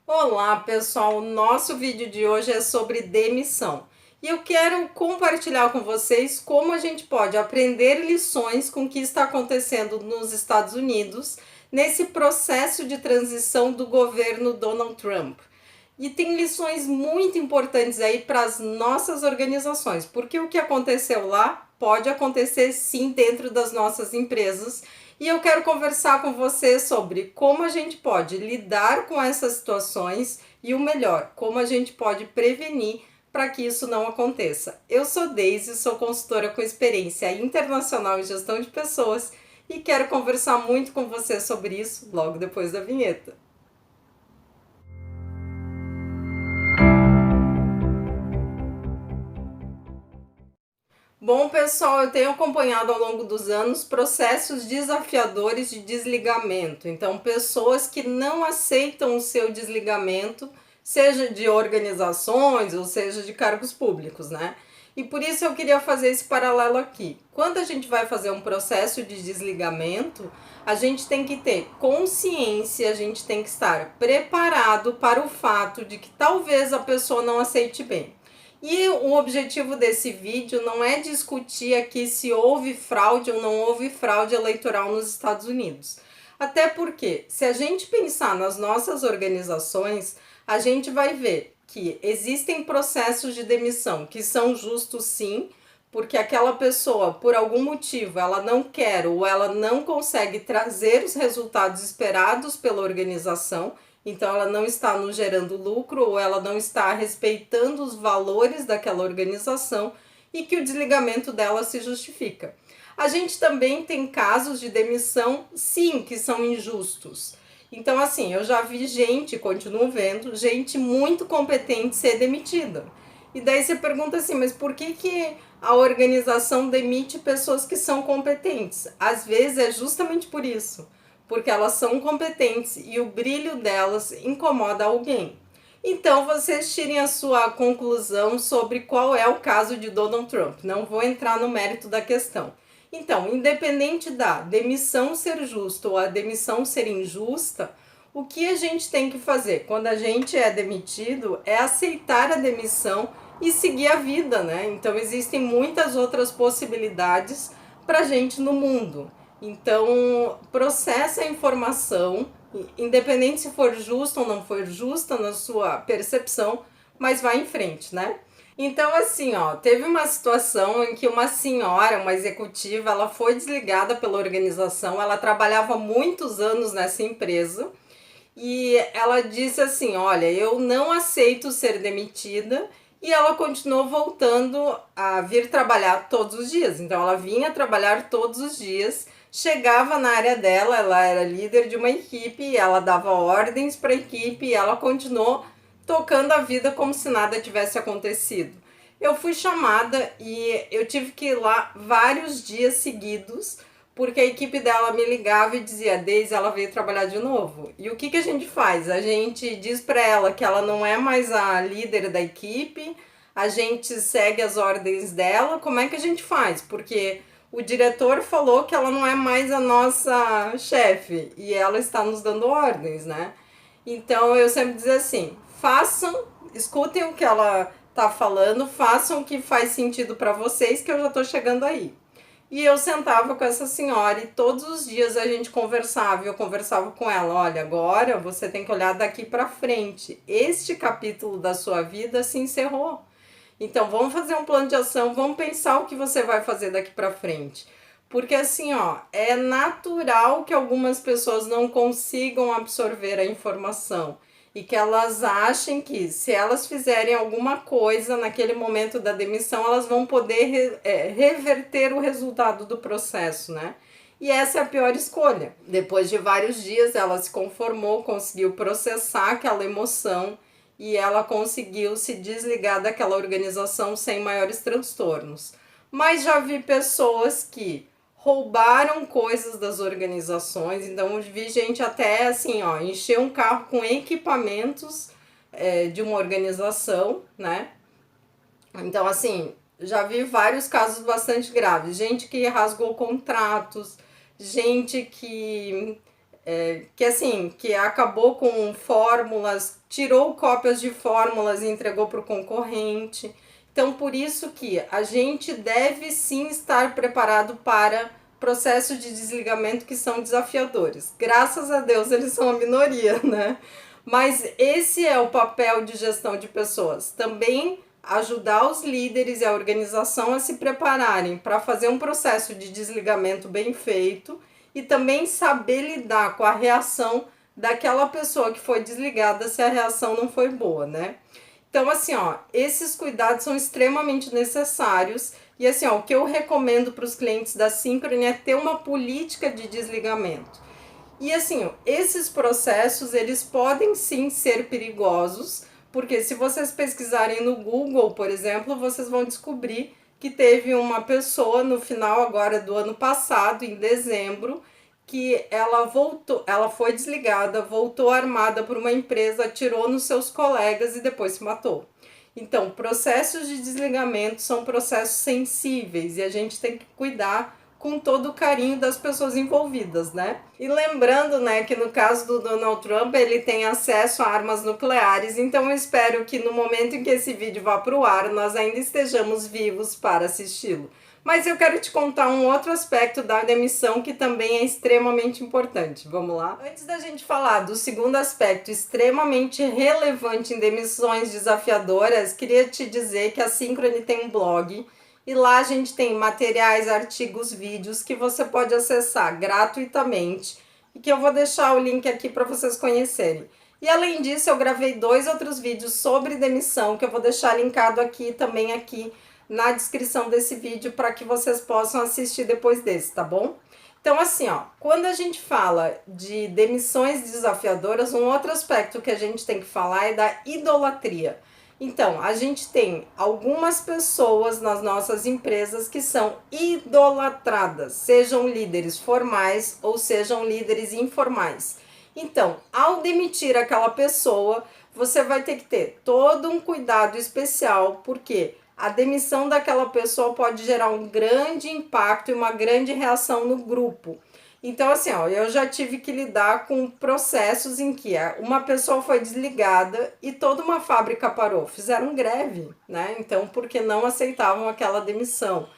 Olá pessoal, o nosso vídeo de hoje é sobre demissão e eu quero compartilhar com vocês como a gente pode aprender lições com o que está acontecendo nos Estados Unidos nesse processo de transição do governo Donald Trump. E tem lições muito importantes aí para as nossas organizações, porque o que aconteceu lá pode acontecer sim dentro das nossas empresas. E eu quero conversar com você sobre como a gente pode lidar com essas situações e o melhor, como a gente pode prevenir para que isso não aconteça. Eu sou Deise, sou consultora com experiência internacional em gestão de pessoas e quero conversar muito com você sobre isso logo depois da vinheta. Bom, pessoal, eu tenho acompanhado ao longo dos anos processos desafiadores de desligamento. Então, pessoas que não aceitam o seu desligamento, seja de organizações ou seja de cargos públicos, né? E por isso eu queria fazer esse paralelo aqui. Quando a gente vai fazer um processo de desligamento, a gente tem que ter consciência, a gente tem que estar preparado para o fato de que talvez a pessoa não aceite bem. E o objetivo desse vídeo não é discutir aqui se houve fraude ou não houve fraude eleitoral nos Estados Unidos. Até porque, se a gente pensar nas nossas organizações, a gente vai ver que existem processos de demissão que são justos sim, porque aquela pessoa, por algum motivo, ela não quer ou ela não consegue trazer os resultados esperados pela organização, então ela não está nos gerando lucro ou ela não está respeitando os valores daquela organização e que o desligamento dela se justifica. A gente também tem casos de demissão, sim, que são injustos. Então, assim, eu já vi gente, continuo vendo, gente muito competente ser demitida. E daí você pergunta assim, mas por que a organização demite pessoas que são competentes? Às vezes é justamente por isso, porque elas são competentes e o brilho delas incomoda alguém. Então vocês tirem a sua conclusão sobre qual é o caso de Donald Trump. Não vou entrar no mérito da questão. Então, independente da demissão ser justa ou a demissão ser injusta, o que a gente tem que fazer quando a gente é demitido é aceitar a demissão e seguir a vida, né? Então existem muitas outras possibilidades para a gente no mundo. Então, processa a informação, independente se for justa ou não for justa na sua percepção, mas vai em frente, né? Então, assim, ó, teve uma situação em que uma senhora, uma executiva, ela foi desligada pela organização, ela trabalhava muitos anos nessa empresa e ela disse assim, olha, eu não aceito ser demitida, e ela continuou voltando a vir trabalhar todos os dias. Então ela vinha trabalhar todos os dias, chegava na área dela, ela era líder de uma equipe, ela dava ordens para a equipe e ela continuou tocando a vida como se nada tivesse acontecido. Eu fui chamada e eu tive que ir lá vários dias seguidos, porque a equipe dela me ligava e dizia, Deise, ela veio trabalhar de novo. E o que a gente faz? A gente diz para ela que ela não é mais a líder da equipe, a gente segue as ordens dela, como é que a gente faz? Porque o diretor falou que ela não é mais a nossa chefe e ela está nos dando ordens, né? Então eu sempre digo assim, façam, escutem o que ela tá falando, façam o que faz sentido para vocês, que eu já tô chegando aí. E eu sentava com essa senhora e todos os dias a gente conversava, e eu conversava com ela, olha, agora você tem que olhar daqui para frente. Este capítulo da sua vida se encerrou. Então vamos fazer um plano de ação, vamos pensar o que você vai fazer daqui para frente. Porque assim, ó, é natural que algumas pessoas não consigam absorver a informação e que elas achem que se elas fizerem alguma coisa naquele momento da demissão, elas vão poder reverter o resultado do processo, né? E essa é a pior escolha. Depois de vários dias, ela se conformou, conseguiu processar aquela emoção e ela conseguiu se desligar daquela organização sem maiores transtornos. Mas já vi pessoas que roubaram coisas das organizações, então vi gente até assim, ó, encher um carro com equipamentos de uma organização, né? Então, assim, já vi vários casos bastante graves, gente que rasgou contratos, gente que que assim, que acabou com fórmulas, tirou cópias de fórmulas e entregou para o concorrente. Então, por isso que a gente deve sim estar preparado para processos de desligamento que são desafiadores. Graças a Deus eles são a minoria, né? Mas esse é o papel de gestão de pessoas. Também ajudar os líderes e a organização a se prepararem para fazer um processo de desligamento bem feito e também saber lidar com a reação daquela pessoa que foi desligada se a reação não foi boa, né? Então, assim, ó, esses cuidados são extremamente necessários e, assim, ó, o que eu recomendo para os clientes da Synchrony é ter uma política de desligamento. E, assim, ó, esses processos, eles podem sim ser perigosos, porque se vocês pesquisarem no Google, por exemplo, vocês vão descobrir que teve uma pessoa no final agora do ano passado, em dezembro, que ela foi desligada, voltou armada por uma empresa, atirou nos seus colegas e depois se matou. Então, processos de desligamento são processos sensíveis e a gente tem que cuidar com todo o carinho das pessoas envolvidas, né? E lembrando, né, que no caso do Donald Trump, ele tem acesso a armas nucleares, então eu espero que no momento em que esse vídeo vá para o ar, nós ainda estejamos vivos para assisti-lo. Mas eu quero te contar um outro aspecto da demissão que também é extremamente importante. Vamos lá? Antes da gente falar do segundo aspecto extremamente relevante em demissões desafiadoras, queria te dizer que a Synchrony tem um blog e lá a gente tem materiais, artigos, vídeos que você pode acessar gratuitamente e que eu vou deixar o link aqui para vocês conhecerem. E além disso, eu gravei 2 outros vídeos sobre demissão que eu vou deixar linkado aqui também aqui na descrição desse vídeo para que vocês possam assistir depois desse, tá bom? Então, assim, ó, quando a gente fala de demissões desafiadoras, um outro aspecto que a gente tem que falar é da idolatria. Então, a gente tem algumas pessoas nas nossas empresas que são idolatradas, sejam líderes formais ou sejam líderes informais. Então, ao demitir aquela pessoa, você vai ter que ter todo um cuidado especial, porque a demissão daquela pessoa pode gerar um grande impacto e uma grande reação no grupo. Então, assim, ó, eu já tive que lidar com processos em que uma pessoa foi desligada e toda uma fábrica parou. Fizeram greve, né? Então, porque não aceitavam aquela demissão.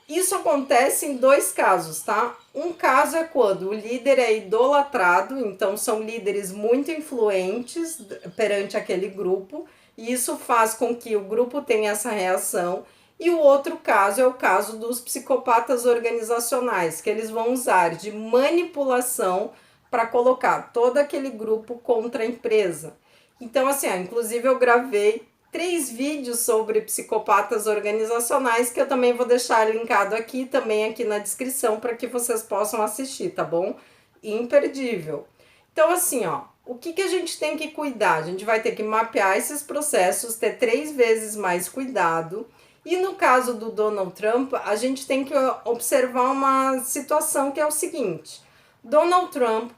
Isso acontece em 2 casos, tá? Um caso é quando o líder é idolatrado, então são líderes muito influentes perante aquele grupo, e isso faz com que o grupo tenha essa reação. E o outro caso é o caso dos psicopatas organizacionais, que eles vão usar de manipulação para colocar todo aquele grupo contra a empresa. Então, assim, inclusive eu gravei 3 vídeos sobre psicopatas organizacionais que eu também vou deixar linkado aqui, também aqui na descrição, para que vocês possam assistir, tá bom? Imperdível. Então, assim, ó, o que a gente tem que cuidar? A gente vai ter que mapear esses processos, ter 3 vezes mais cuidado. E no caso do Donald Trump, a gente tem que observar uma situação que é o seguinte: Donald Trump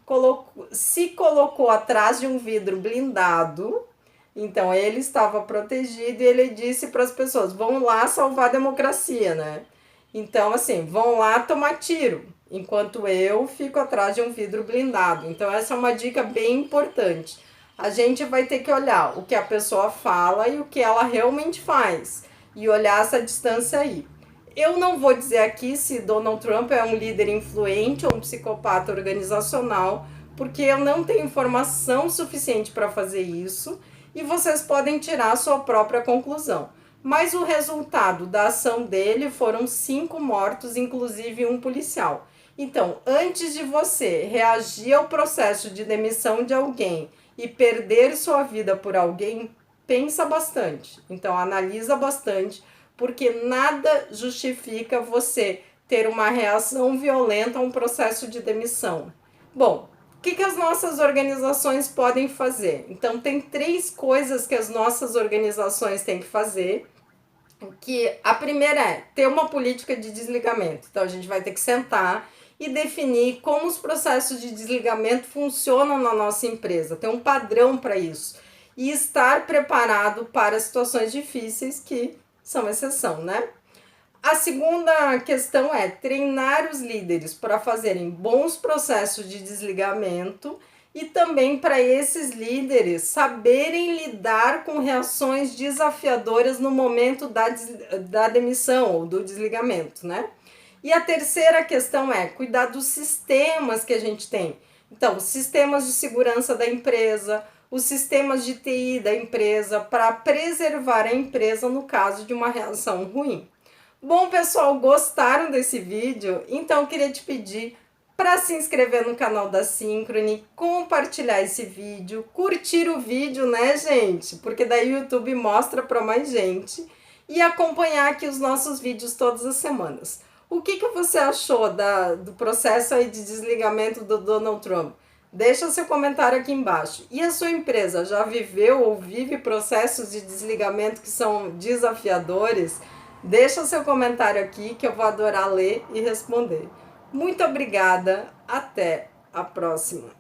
se colocou atrás de um vidro blindado, então ele estava protegido e ele disse para as pessoas: vão lá salvar a democracia, né? Então, assim, vão lá tomar tiro, enquanto eu fico atrás de um vidro blindado. Então, essa é uma dica bem importante. A gente vai ter que olhar o que a pessoa fala e o que ela realmente faz, e olhar essa distância aí. Eu não vou dizer aqui se Donald Trump é um líder influente ou um psicopata organizacional, porque eu não tenho informação suficiente para fazer isso, e vocês podem tirar a sua própria conclusão. Mas o resultado da ação dele foram 5 mortos, inclusive um policial. Então, antes de você reagir ao processo de demissão de alguém e perder sua vida por alguém, pensa bastante. Então, analisa bastante, porque nada justifica você ter uma reação violenta a um processo de demissão. Bom, o que as nossas organizações podem fazer? Então, tem 3 coisas que as nossas organizações têm que fazer. Que a primeira é ter uma política de desligamento. Então, a gente vai ter que sentar e definir como os processos de desligamento funcionam na nossa empresa. Ter um padrão para isso. E estar preparado para situações difíceis que são exceção, né? A segunda questão é treinar os líderes para fazerem bons processos de desligamento e também para esses líderes saberem lidar com reações desafiadoras no momento da demissão ou do desligamento, né? E a terceira questão é cuidar dos sistemas que a gente tem. Então, sistemas de segurança da empresa, os sistemas de TI da empresa, para preservar a empresa no caso de uma reação ruim. Bom, pessoal, gostaram desse vídeo? Então, eu queria te pedir para se inscrever no canal da Synchrony, compartilhar esse vídeo, curtir o vídeo, né, gente? Porque daí o YouTube mostra para mais gente e acompanhar aqui os nossos vídeos todas as semanas. O que você achou do processo aí de desligamento do Donald Trump? Deixa seu comentário aqui embaixo. E a sua empresa já viveu ou vive processos de desligamento que são desafiadores? Deixa seu comentário aqui que eu vou adorar ler e responder. Muito obrigada, até a próxima!